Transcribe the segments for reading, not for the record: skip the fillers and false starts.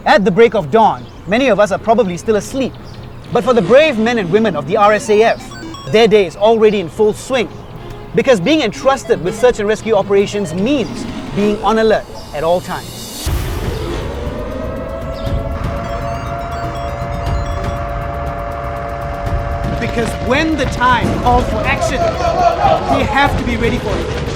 At the break of dawn, many of us are probably still asleep. But for the brave men and women of the RSAF, their day is already in full swing. Because being entrusted with search and rescue operations means being on alert at all times. Because when the time calls for action, we have to be ready for it.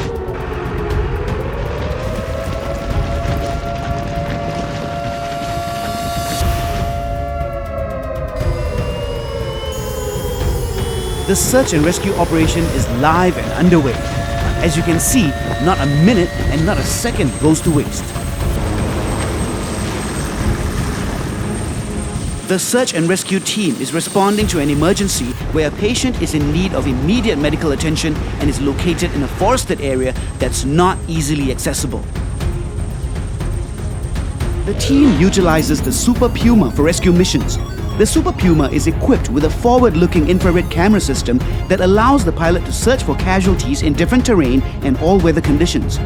The search and rescue operation is live and underway. As you can see, not a minute and not a second goes to waste. The search and rescue team is responding to an emergency where a patient is in need of immediate medical attention and is located in a forested area that's not easily accessible. The team utilizes the Super Puma for rescue missions. The Super Puma is equipped with a forward-looking infrared camera system that allows the pilot to search for casualties in different terrain and all-weather conditions.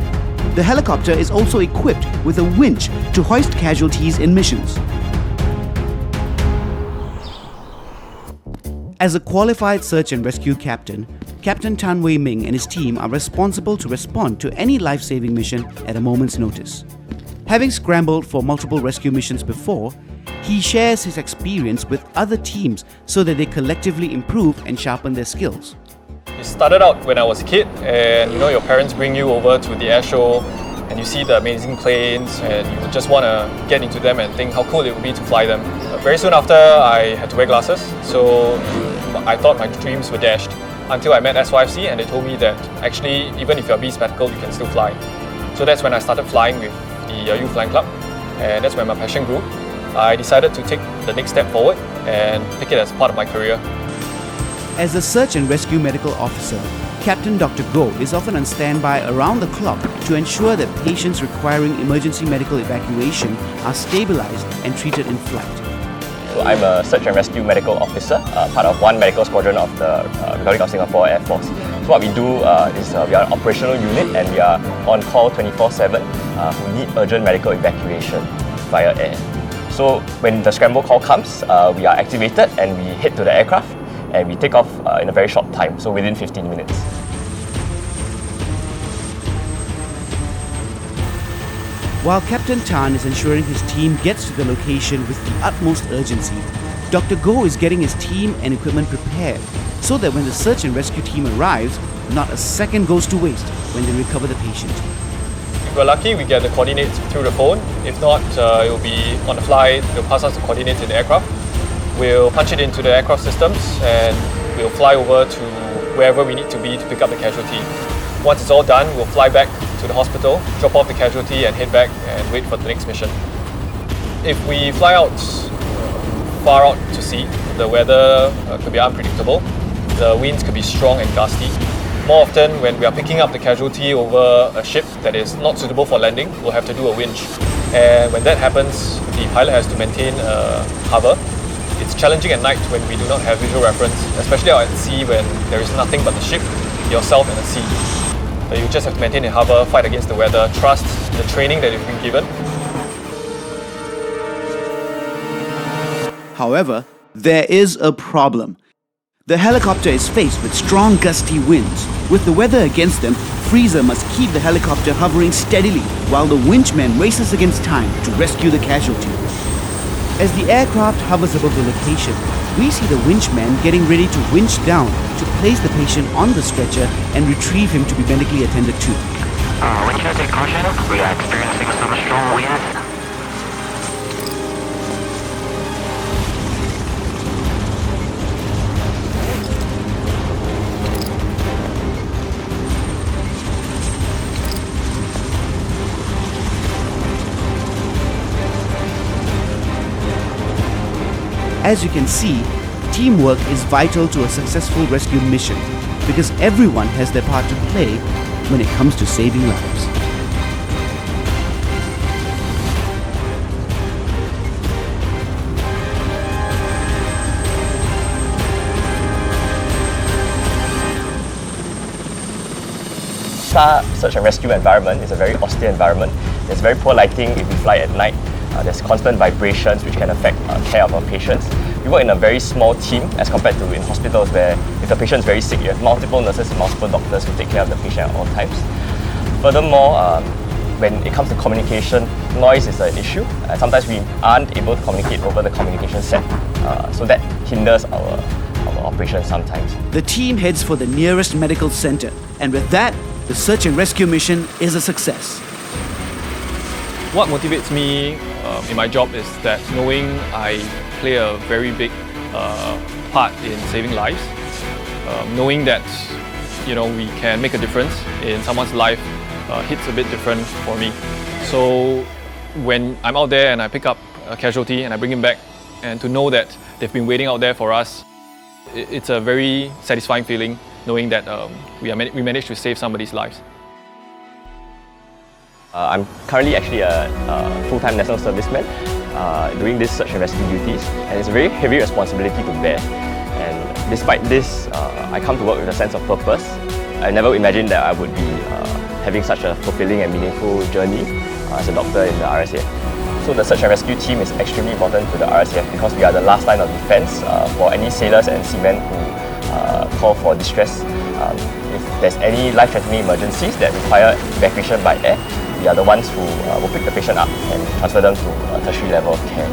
The helicopter is also equipped with a winch to hoist casualties in missions. As a qualified search and rescue captain, Captain Tan Wei Ming and his team are responsible to respond to any life-saving mission at a moment's notice. Having scrambled for multiple rescue missions before, he shares his experience with other teams so that they collectively improve and sharpen their skills. It started out when I was a kid, and your parents bring you over to the air show and you see the amazing planes and you just want to get into them and think how cool it would be to fly them. Very soon after, I had to wear glasses, so I thought my dreams were dashed until I met SYFC and they told me that actually even if you're bespectacled, you can still fly. So that's when I started flying with the Youth Flying Club, and that's when my passion grew. I decided to take the next step forward and pick it as part of my career. As a search and rescue medical officer, Captain Dr. Goh is often on standby around the clock to ensure that patients requiring emergency medical evacuation are stabilized and treated in flight. So I'm a search and rescue medical officer, part of one medical squadron of the Republic of Singapore Air Force. So what we do is we are an operational unit and we are on call 24/7 who need urgent medical evacuation via air. So when the scramble call comes, we are activated and we head to the aircraft and we take off in a very short time, so within 15 minutes. While Captain Tan is ensuring his team gets to the location with the utmost urgency, Dr. Goh is getting his team and equipment prepared so that when the search and rescue team arrives, not a second goes to waste when they recover the patient. If we're lucky, we get the coordinates through the phone. If not, it will be on the fly. They'll pass us the coordinates in the aircraft. We'll punch it into the aircraft systems and we'll fly over to wherever we need to be to pick up the casualty. Once it's all done, we'll fly back to the hospital, drop off the casualty and head back and wait for the next mission. If we fly out far out to sea, the weather could be unpredictable. The winds could be strong and gusty. More often, when we are picking up the casualty over a ship that is not suitable for landing, we'll have to do a winch. And when that happens, the pilot has to maintain a hover. It's challenging at night when we do not have visual reference, especially out at sea when there is nothing but the ship, yourself and the sea. So you just have to maintain a hover, fight against the weather, trust the training that you've been given. However, there is a problem. The helicopter is faced with strong gusty winds. With the weather against them, Freezer must keep the helicopter hovering steadily while the winchman races against time to rescue the casualty. As the aircraft hovers above the location, we see the winchman getting ready to winch down to place the patient on the stretcher and retrieve him to be medically attended to. Winchers take caution, we are experiencing some strong winds. As you can see, teamwork is vital to a successful rescue mission because everyone has their part to play when it comes to saving lives. SAR search and rescue environment is a very austere environment. There's very poor lighting if we fly at night. There's constant vibrations which can affect care of our patients. We work in a very small team as compared to in hospitals where if the patient is very sick, you have multiple nurses and multiple doctors who take care of the patient at all times. Furthermore, when it comes to communication, noise is an issue. Sometimes we aren't able to communicate over the communication set, so that hinders our operations sometimes. The team heads for the nearest medical center, and with that, the search and rescue mission is a success. What motivates me in my job is that knowing I play a very big part in saving lives, knowing that we can make a difference in someone's life hits a bit different for me. So when I'm out there and I pick up a casualty and I bring him back, and to know that they've been waiting out there for us, it's a very satisfying feeling knowing that we managed to save somebody's lives. I'm currently actually a full-time national serviceman doing this search and rescue duties, and it's a very heavy responsibility to bear. And despite this, I come to work with a sense of purpose. I never imagined that I would be having such a fulfilling and meaningful journey as a doctor in the RSAF. So the search and rescue team is extremely important to the RSAF because we are the last line of defense for any sailors and seamen who call for distress. If there's any life-threatening emergencies that require evacuation by air, we are the ones who will pick the patient up and transfer them to a tertiary level of care.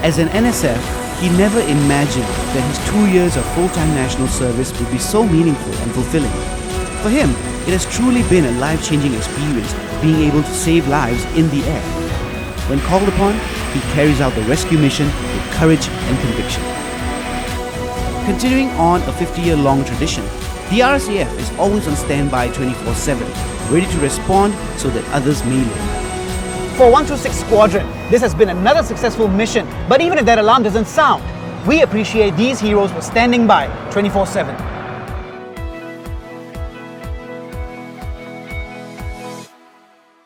As an NSF, he never imagined that his 2 years of full-time national service would be so meaningful and fulfilling. For him, it has truly been a life-changing experience being able to save lives in the air. When called upon, he carries out the rescue mission with courage and conviction. Continuing on a 50-year-long tradition, the RSAF is always on standby 24/7, ready to respond so that others may live. For 126 Squadron, this has been another successful mission, but even if that alarm doesn't sound, we appreciate these heroes for standing by 24/7.